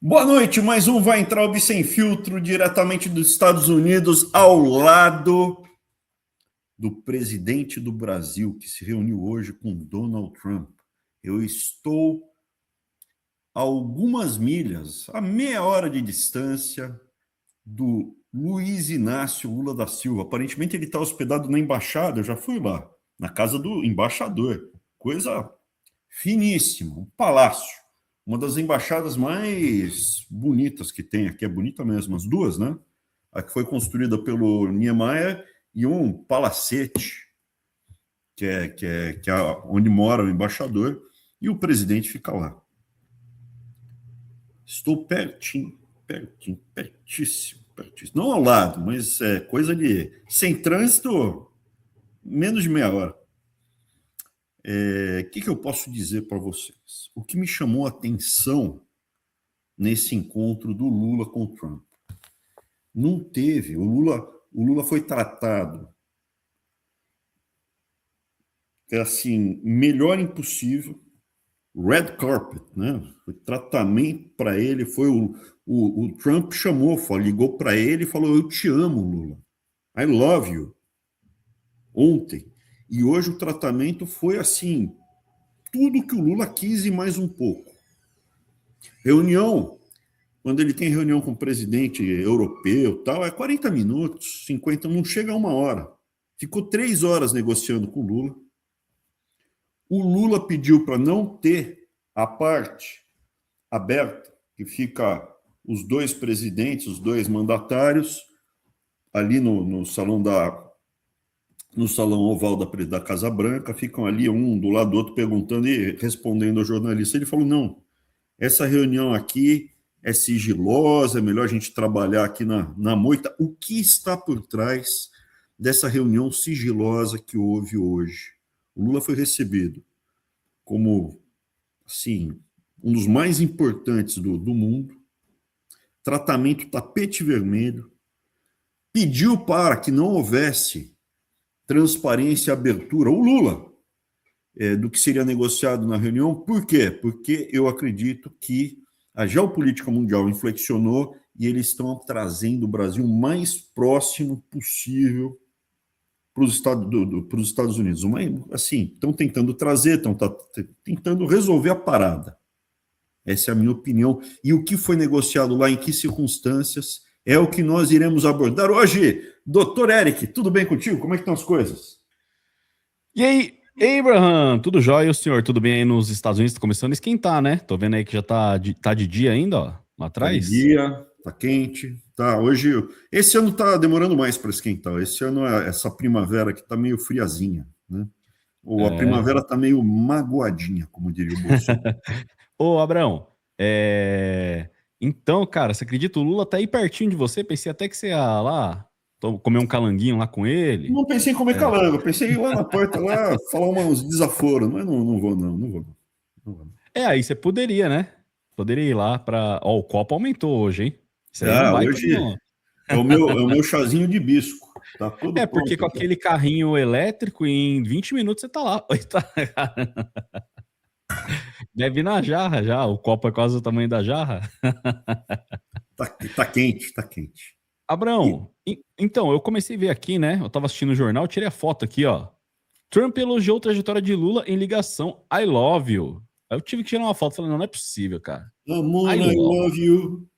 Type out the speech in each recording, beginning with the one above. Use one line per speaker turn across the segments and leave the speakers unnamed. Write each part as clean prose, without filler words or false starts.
Boa noite, mais um Vai Entrar Sem Filtro, diretamente dos Estados Unidos, ao lado do presidente do Brasil, que se reuniu hoje com Donald Trump. Eu estou a algumas milhas, a meia hora de distância, do Luiz Inácio Lula da Silva. Aparentemente ele está hospedado na embaixada, eu já fui lá, na casa do embaixador. Coisa finíssima, um palácio. Uma das embaixadas mais bonitas que tem aqui, é bonita mesmo, as duas, né? A que foi construída pelo Niemeyer e um palacete, que é onde mora o embaixador, e o presidente fica lá. Estou pertinho, pertíssimo. Não ao lado, mas é coisa de... Sem trânsito, menos de meia hora. O que eu posso dizer para vocês? O que me chamou a atenção nesse encontro do Lula com o Trump? Não teve. O Lula foi tratado assim, melhor impossível. Red carpet, né? O tratamento para ele foi o Trump chamou, ligou para ele e falou: "Eu te amo, Lula. I love you." Ontem. E hoje o tratamento foi assim, tudo que o Lula quis e mais um pouco. Reunião, quando ele tem reunião com o presidente europeu, tal, é 40 minutos, 50, não chega a uma hora. Ficou 3 horas negociando com o Lula. O Lula pediu para não ter a parte aberta, que fica os dois presidentes, os dois mandatários, ali no salão oval da Casa Branca, ficam ali um do lado do outro perguntando e respondendo ao jornalista. Ele falou: não, essa reunião aqui é sigilosa, é melhor a gente trabalhar aqui na moita. O que está por trás dessa reunião sigilosa que houve hoje? O Lula foi recebido como, assim, um dos mais importantes do mundo, tratamento tapete vermelho, pediu para que não houvesse transparência e abertura, o Lula, do que seria negociado na reunião. Por quê? Porque eu acredito que a geopolítica mundial inflexionou e eles estão trazendo o Brasil o mais próximo possível para os Estados Unidos. Assim, estão tentando trazer, estão tentando resolver a parada. Essa é a minha opinião. E o que foi negociado lá, em que circunstâncias, é o que nós iremos abordar hoje. Doutor Eric, tudo bem contigo? Como é que estão as coisas?
E aí, Abraham, tudo jóia? E o senhor, tudo bem aí nos Estados Unidos? Tá começando a esquentar, né? Tô vendo aí que já tá de dia ainda, ó, lá
Tá de
atrás.
dia, tá quente, tá. Hoje, esse ano tá demorando mais para esquentar. Esse ano é essa primavera que tá meio friazinha, né? Ou a
É.
primavera tá meio magoadinha, como diria o Bolsonaro.
Ô, Abrão, então, cara, você acredita? O Lula tá aí pertinho de você? Pensei até que você ia lá comer um calanguinho lá com ele.
Não pensei em comer
É.
calango, pensei em ir lá na porta lá, falar uns desaforos, mas não vou não, não vou não. Não vou, não.
Aí você poderia, né? Poderia ir lá pra... Ó, o copo aumentou hoje, hein? Isso aí é um baita
Hoje
do...
é o meu chazinho de bisco. Tá tudo
Porque
pronto
com
aqui.
aquele carrinho elétrico, em 20 minutos você tá lá. Eita, deve ir na jarra já, o copo é quase o tamanho da jarra.
Tá quente, tá quente. E
Abrão, então, eu comecei a ver aqui, né? Eu tava assistindo o jornal, tirei a foto aqui, ó. Trump elogiou a trajetória de Lula em ligação I love you. Aí eu tive que tirar uma foto, falei, não, não é possível, cara.
Amor,
I
I
love,
love you.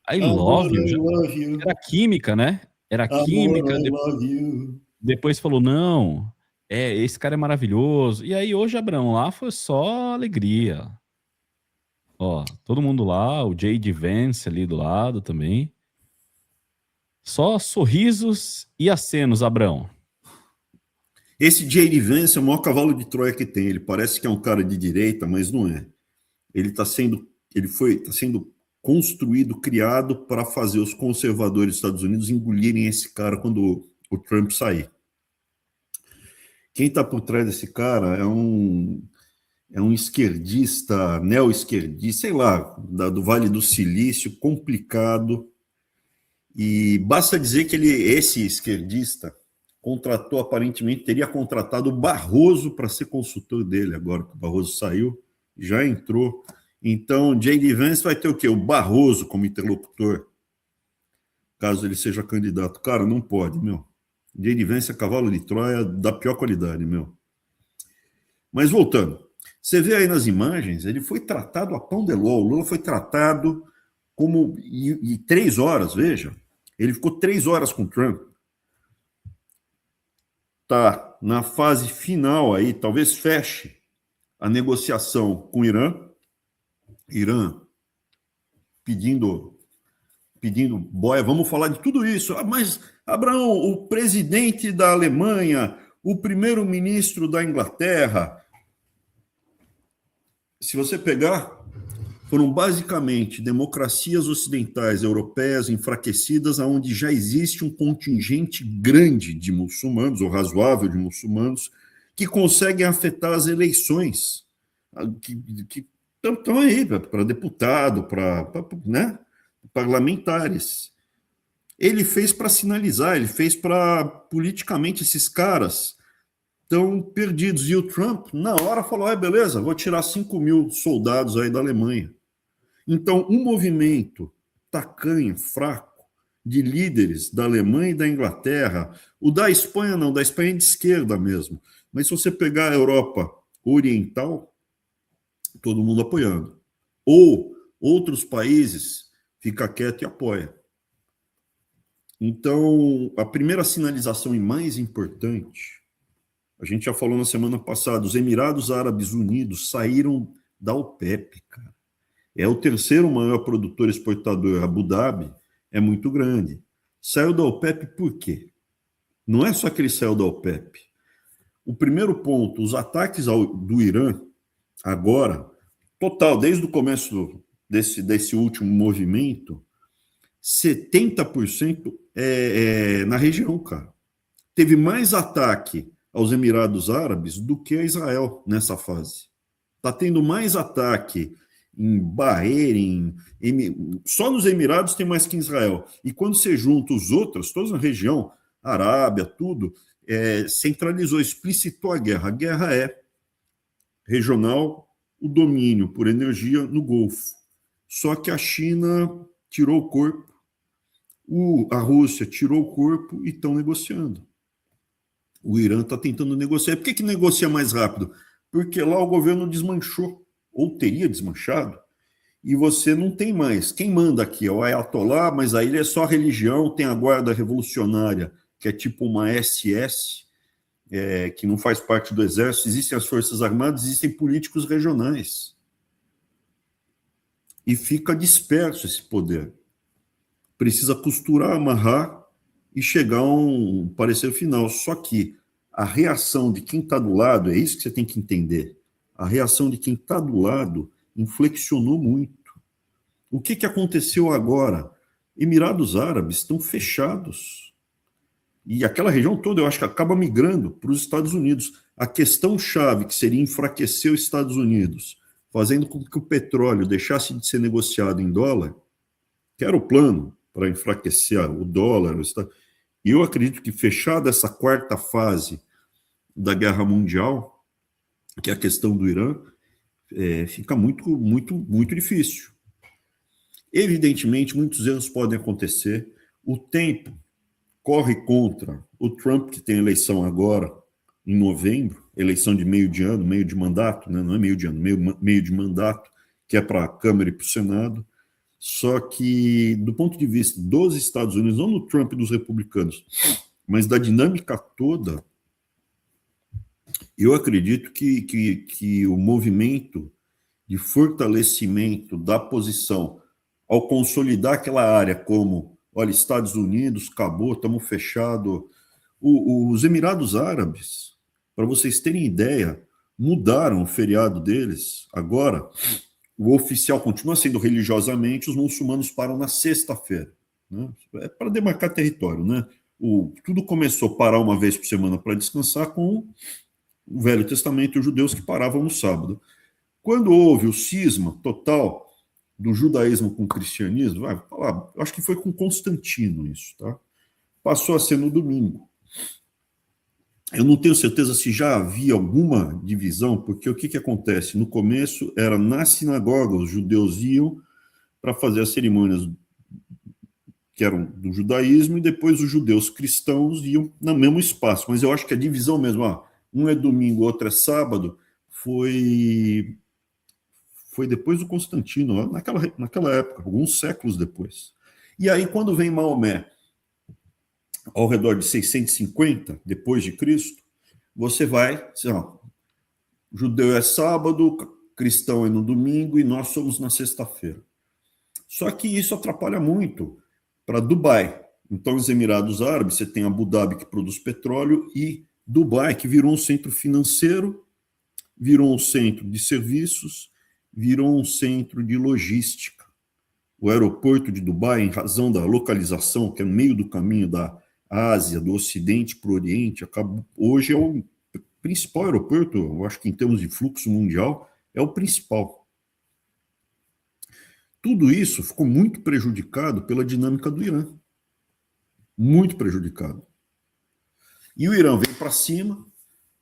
I
Amor,
love you.
I love you.
Era química, né? Era
Amor,
química,
I love you.
depois falou, não, esse cara é maravilhoso. E aí hoje, Abrão, lá foi só alegria. Ó, todo mundo lá, o J.D. Vance ali do lado também. Só sorrisos e acenos, Abrão.
Esse J.D. Vance é o maior cavalo de Troia que tem. Ele parece que é um cara de direita, mas não é. Tá sendo construído, criado para fazer os conservadores dos Estados Unidos engolirem esse cara quando o Trump sair. Quem está por trás desse cara é um esquerdista, neo-esquerdista, sei lá, do Vale do Silício, complicado. E basta dizer que esse esquerdista aparentemente teria contratado o Barroso para ser consultor dele agora que o Barroso saiu, já entrou Então, J.D. Vance vai ter o quê? O Barroso como interlocutor, caso ele seja candidato. Cara, não pode, meu. J.D. Vance é cavalo de Troia da pior qualidade, meu. Mas voltando, você vê aí nas imagens, ele foi tratado a pão de ló. O Lula foi tratado como... E 3 horas, veja. Ele ficou 3 horas com Trump. Tá na fase final aí, talvez feche a negociação com o Irã. Irã pedindo boia, vamos falar de tudo isso. Mas, Abraão, o presidente da Alemanha, o primeiro-ministro da Inglaterra, se você pegar, foram basicamente democracias ocidentais europeias enfraquecidas, onde já existe um contingente grande de muçulmanos, ou razoável de muçulmanos, que conseguem afetar as eleições, que estão aí para deputado, para né, parlamentares. Ele fez para sinalizar, ele fez para, politicamente, esses caras estão perdidos. E o Trump, na hora, falou, beleza, vou tirar 5 mil soldados aí da Alemanha. Então, um movimento tacanho, fraco, de líderes da Alemanha e da Inglaterra, o da Espanha não, da Espanha é de esquerda mesmo, mas se você pegar a Europa Oriental, todo mundo apoiando. Ou outros países, fica quieto e apoia. Então, a primeira sinalização e mais importante, a gente já falou na semana passada, os Emirados Árabes Unidos saíram da OPEP, cara. É o terceiro maior produtor exportador, Abu Dhabi, é muito grande. Saiu da OPEP por quê? Não é só que ele saiu da OPEP. O primeiro ponto, os ataques do Irã, agora, total, desde o começo desse último movimento, 70% é na região, cara. Teve mais ataque aos Emirados Árabes do que a Israel nessa fase. Está tendo mais ataque em Bahrein, só nos Emirados tem mais que em Israel. E quando você junta os outros, todos na região, Arábia, tudo, centralizou, explicitou a guerra. A guerra é regional, o domínio por energia no Golfo. Só que a China tirou o corpo, a Rússia tirou o corpo e estão negociando. O Irã está tentando negociar. Por que negocia mais rápido? Porque lá o governo desmanchou, ou teria desmanchado, e você não tem mais. Quem manda aqui é o Ayatollah, mas aí ele é só religião, tem a Guarda Revolucionária, que é tipo uma SS, que não faz parte do exército, existem as Forças Armadas, existem políticos regionais. E fica disperso esse poder. Precisa costurar, amarrar e chegar a um parecer final. Só que a reação de quem está do lado, é isso que você tem que entender, a reação de quem está do lado inflexionou muito. O que aconteceu agora? Emirados Árabes estão fechados. E aquela região toda, eu acho que acaba migrando para os Estados Unidos. A questão-chave, que seria enfraquecer os Estados Unidos, fazendo com que o petróleo deixasse de ser negociado em dólar, que era o plano para enfraquecer o dólar. E eu acredito que fechada essa quarta fase da Guerra Mundial, que é a questão do Irã, fica muito, muito, muito difícil. Evidentemente, muitos erros podem acontecer. O tempo corre contra o Trump, que tem eleição agora, em novembro, eleição de meio de ano, meio de mandato, né? Não é meio de ano, meio de mandato, que é para a Câmara e para o Senado. Só que, do ponto de vista dos Estados Unidos, não do Trump e dos republicanos, mas da dinâmica toda, eu acredito que o movimento de fortalecimento da posição, ao consolidar aquela área como, olha, Estados Unidos, acabou, estamos fechados. Os Emirados Árabes, para vocês terem ideia, mudaram o feriado deles. Agora, o oficial continua sendo religiosamente, os muçulmanos param na sexta-feira. Né? É para demarcar território. Né? Tudo começou a parar uma vez por semana para descansar com o Velho Testamento e os judeus que paravam no sábado. Quando houve o cisma total do judaísmo com o cristianismo, eu acho que foi com Constantino isso, tá? Passou a ser no domingo. Eu não tenho certeza se já havia alguma divisão, porque o que acontece? No começo, era nas sinagogas, os judeus iam para fazer as cerimônias que eram do judaísmo, e depois os judeus cristãos iam no mesmo espaço. Mas eu acho que a divisão mesmo, um é domingo, outro é sábado, foi depois do Constantino, naquela época, alguns séculos depois. E aí, quando vem Maomé, ao redor de 650 depois de Cristo, você vai, judeu é sábado, cristão é no domingo e nós somos na sexta-feira. Só que isso atrapalha muito para Dubai. Então, os Emirados Árabes, você tem Abu Dhabi, que produz petróleo, e Dubai, que virou um centro financeiro, virou um centro de serviços, virou um centro de logística. O aeroporto de Dubai, em razão da localização, que é no meio do caminho da Ásia, do Ocidente para o Oriente, hoje é o principal aeroporto, eu acho que em termos de fluxo mundial, é o principal. Tudo isso ficou muito prejudicado pela dinâmica do Irã. Muito prejudicado. E o Irã vem para cima,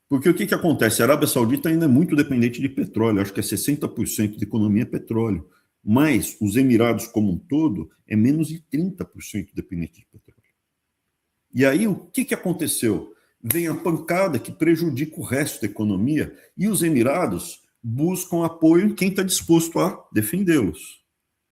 porque o que acontece? A Arábia Saudita ainda é muito dependente de petróleo, acho que é 60% da economia é petróleo, mas os Emirados como um todo é menos de 30% dependente de petróleo. E aí o que aconteceu? Vem a pancada que prejudica o resto da economia e os Emirados buscam apoio em quem está disposto a defendê-los.